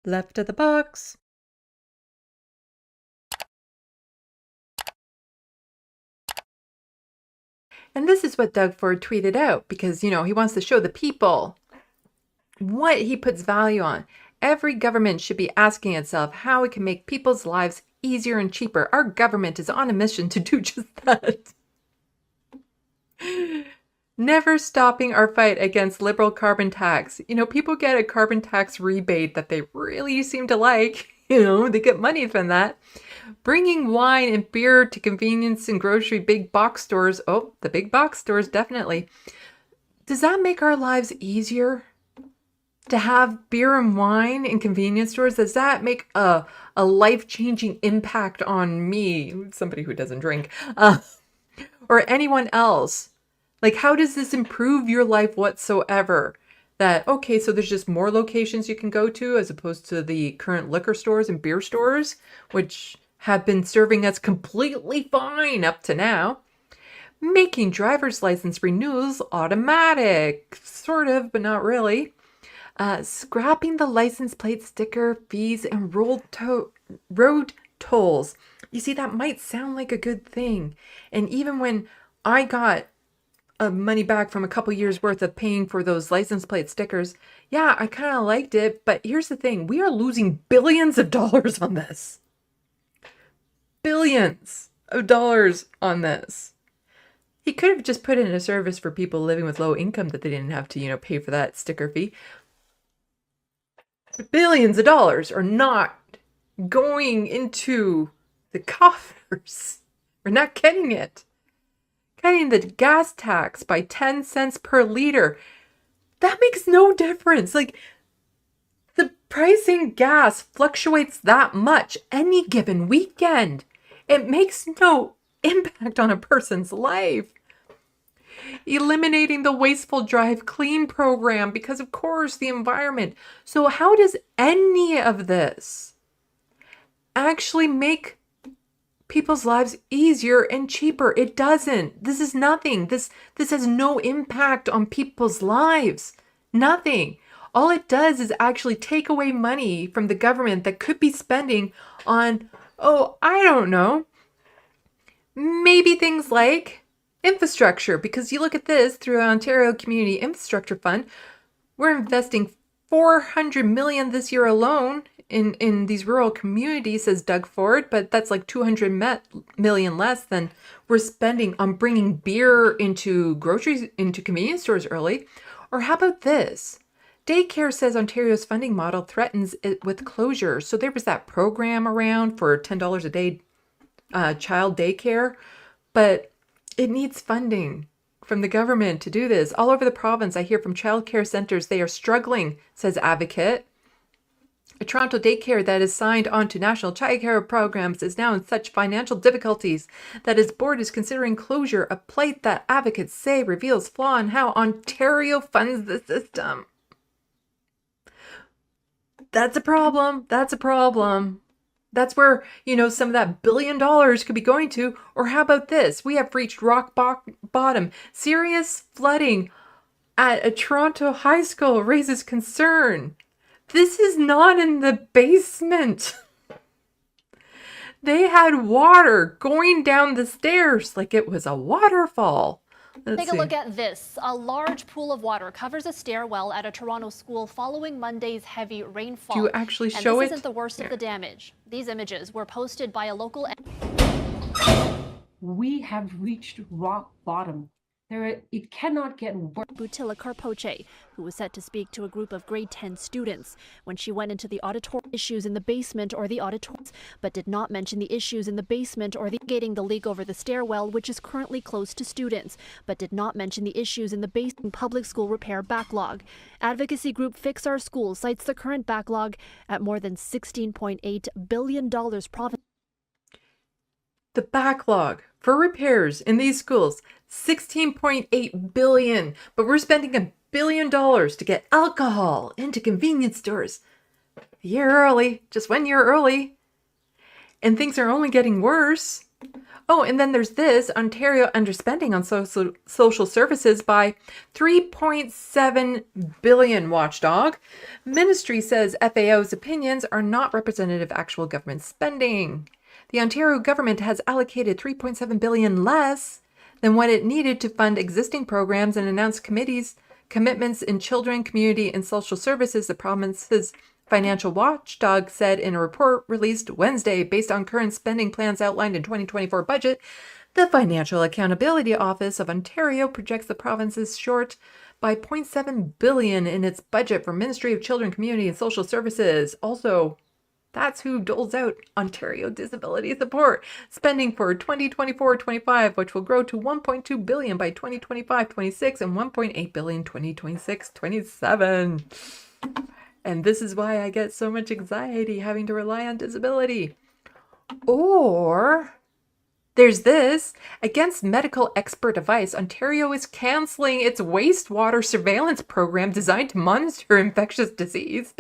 Left of the box. And this is what Doug Ford tweeted out because, he wants to show the people what he puts value on. Every government should be asking itself how it can make people's lives easier and cheaper. Our government is on a mission to do just that. Never stopping our fight against liberal carbon tax. People get a carbon tax rebate that they really seem to like. They get money from that. Bringing wine and beer to convenience and grocery big box stores. Oh, the big box stores, definitely. Does that make our lives easier? To have beer and wine in convenience stores, does that make a life-changing impact on me, somebody who doesn't drink, or anyone else? Like, how does this improve your life whatsoever? That, okay, so there's just more locations you can go to as opposed to the current liquor stores and beer stores, which have been serving us completely fine up to now. Making driver's license renewals automatic, sort of, but not really. Scrapping the license plate sticker fees and road tolls. You see, that might sound like a good thing. And even when I got money back from a couple years worth of paying for those license plate stickers, yeah, I kind of liked it. But here's the thing. We are losing billions of dollars on this. Billions of dollars on this. He could have just put in a service for people living with low income that they didn't have to, pay for that sticker fee. Billions of dollars are not going into the coffers. We're not getting it. Cutting the gas tax by 10 cents per liter. That makes no difference. Like, the price in gas fluctuates that much any given weekend. It makes no impact on a person's life. Eliminating the wasteful drive clean program because, of course, the environment. So how does any of this actually make people's lives easier and cheaper? It doesn't. This is nothing. This has no impact on people's lives. Nothing. All it does is actually take away money from the government that could be spending on, I don't know, maybe things like infrastructure, because you look at this through Ontario Community Infrastructure Fund, we're investing $400 million this year alone in these rural communities, says Doug Ford, but that's like $200 million less than we're spending on bringing beer into convenience stores early. Or how about this? Daycare says Ontario's funding model threatens it with closure. So there was that program around for $10 a day child daycare, but it needs funding from the government to do this. All over the province, I hear from childcare centers, they are struggling, says Advocate. A Toronto daycare that is signed on to national childcare programs is now in such financial difficulties that its board is considering closure, a plight that advocates say reveals flaw in how Ontario funds the system. That's a problem. That's a problem. That's where, some of that $1 billion could be going to. Or how about this? We have reached rock bottom. Serious flooding at a Toronto high school raises concern. This is not in the basement. They had water going down the stairs like it was a waterfall. Take a look at this. A large pool of water covers a stairwell at a Toronto school following Monday's heavy rainfall. Do you actually show it? This isn't the worst of the damage. These images were posted by a local. We have reached rock bottom. It cannot get worse. Butila Carpoche, who was set to speak to a group of grade 10 students when she went into the auditorium issues in the basement or the auditoriums, but did not mention the issues in the basement or the gating the leak over the stairwell, which is currently closed to students, but did not mention the issues in the basement public school repair backlog. Advocacy group Fix Our Schools cites the current backlog at more than $16.8 billion. The backlog for repairs in these schools, $16.8 billion, but we're spending $1 billion to get alcohol into convenience stores. A year early, just 1 year early. And things are only getting worse. Oh, and then there's this Ontario underspending on social services by 3.7 billion, Watchdog. Ministry says FAO's opinions are not representative of actual government spending. The Ontario government has allocated 3.7 billion less than what it needed to fund existing programs and announced commitments in children, community, and social services. The province's financial watchdog said in a report released Wednesday, based on current spending plans outlined in 2024 budget, the Financial Accountability Office of Ontario projects the province is short by 0.7 billion in its budget for Ministry of Children, Community, and Social Services. Also, that's who doles out Ontario disability support spending for 2024-25, which will grow to 1.2 billion by 2025-26 and 1.8 billion 2026-27. And this is why I get so much anxiety having to rely on disability. Or there's this. Against medical expert advice, Ontario is canceling its wastewater surveillance program designed to monitor infectious disease.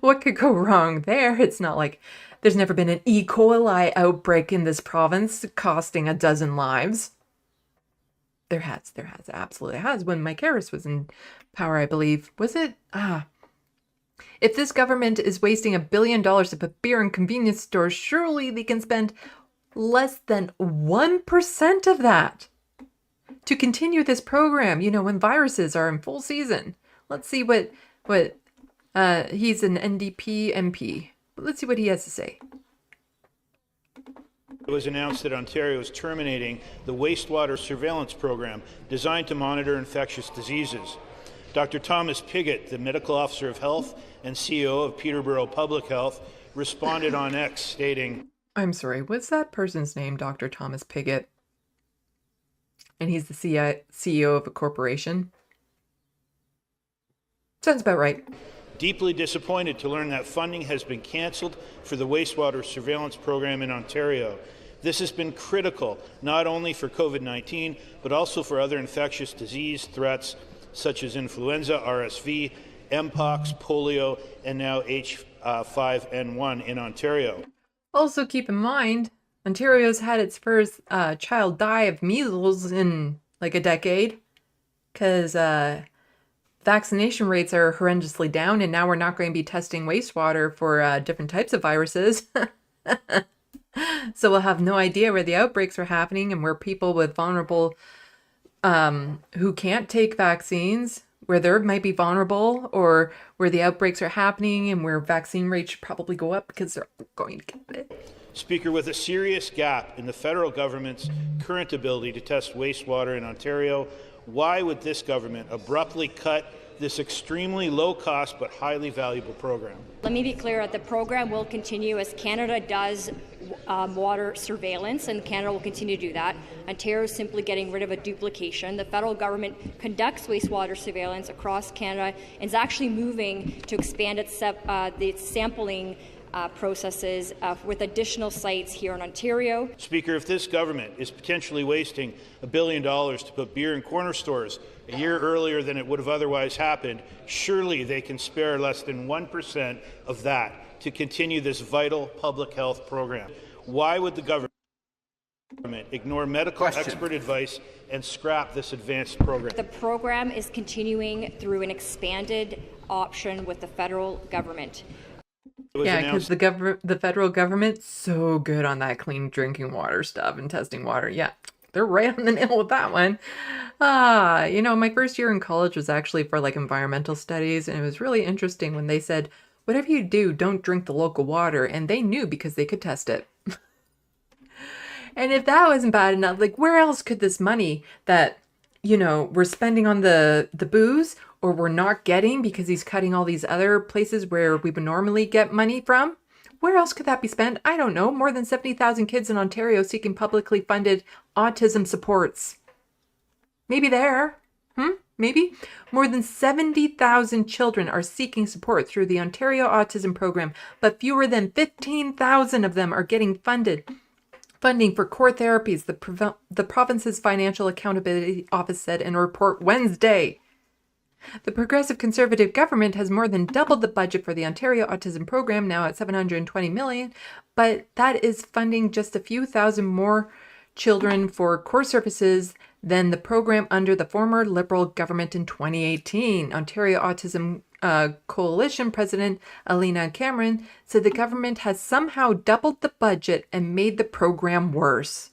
What could go wrong there? It's not like there's never been an E. coli outbreak in this province costing 12 lives. There absolutely has. When Mike Harris was in power, I believe. Was it? If this government is wasting $1 billion to put beer in convenience stores, surely they can spend less than 1% of that to continue this program, when viruses are in full season. Let's see what he's an NDP MP. Let's see what he has to say. It was announced that Ontario is terminating the wastewater surveillance program designed to monitor infectious diseases. Dr. Thomas Pigott, the Medical Officer of Health and CEO of Peterborough Public Health, responded on X stating, I'm sorry, what's that person's name, Dr. Thomas Pigott? And he's the CEO of a corporation? Sounds about right. Deeply disappointed to learn that funding has been cancelled for the wastewater surveillance program in Ontario. This has been critical, not only for COVID-19, but also for other infectious disease threats such as influenza, RSV, Mpox, polio, and now H5N1 in Ontario. Also keep in mind, Ontario's had its first child die of measles in like a decade because vaccination rates are horrendously down, and now we're not going to be testing wastewater for different types of viruses. So we'll have no idea where the outbreaks are happening and where people with vulnerable who can't take vaccines, where they might be vulnerable, or where the outbreaks are happening and where vaccine rates should probably go up because they're going to get it. Speaker, with a serious gap in the federal government's current ability to test wastewater in Ontario, why would this government abruptly cut this extremely low-cost but highly valuable program? Let me be clear that the program will continue as Canada does water surveillance, and Canada will continue to do that. Ontario is simply getting rid of a duplication. The federal government conducts wastewater surveillance across Canada and is actually moving to expand its sampling processes with additional sites here in Ontario. Speaker, if this government is potentially wasting $1 billion to put beer in corner stores a year earlier than it would have otherwise happened, surely they can spare less than 1% of that to continue this vital public health program. Why would the government ignore medical expert advice and scrap this advanced program? The program is continuing through an expanded option with the federal government. Yeah, because the federal government's so good on that clean drinking water stuff and testing water. Yeah, they're right on the nail with that one. My first year in college was actually for like environmental studies, and it was really interesting when they said, whatever you do, don't drink the local water. And they knew because they could test it. And if that wasn't bad enough, like where else could this money that, we're spending on the booze, or we're not getting because he's cutting all these other places where we would normally get money from? Where else could that be spent? I don't know. More than 70,000 kids in Ontario seeking publicly funded autism supports. Maybe there. Maybe. More than 70,000 children are seeking support through the Ontario Autism Program, but fewer than 15,000 of them are getting funding for core therapies, the province's Financial Accountability Office said in a report Wednesday. The Progressive Conservative government has more than doubled the budget for the Ontario Autism Program, now at $720 million, but that is funding just a few thousand more children for core services than the program under the former Liberal government in 2018. Ontario Autism Coalition President Alina Cameron said the government has somehow doubled the budget and made the program worse.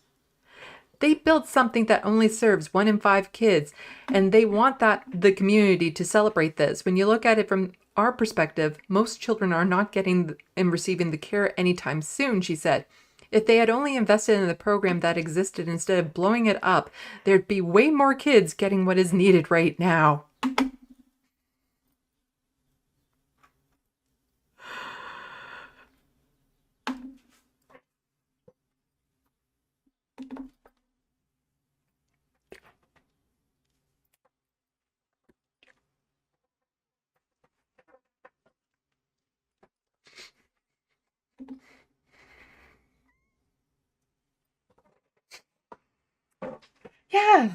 They built something that only serves 1 in 5 kids, and they want the community to celebrate this. When you look at it from our perspective, most children are not getting and receiving the care anytime soon, she said. If they had only invested in the program that existed instead of blowing it up, there'd be way more kids getting what is needed right now. Yeah.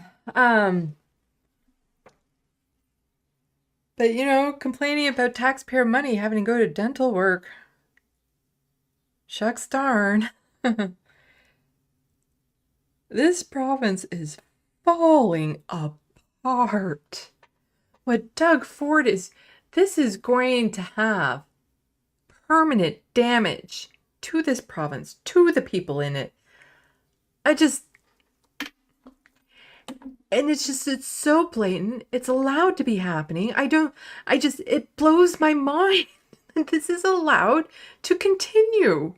But complaining about taxpayer money having to go to dental work. Shucks darn. This province is falling apart. What Doug Ford this is going to have permanent damage to this province, to the people in it. And it's so blatant. It's allowed to be happening. It blows my mind that this is allowed to continue.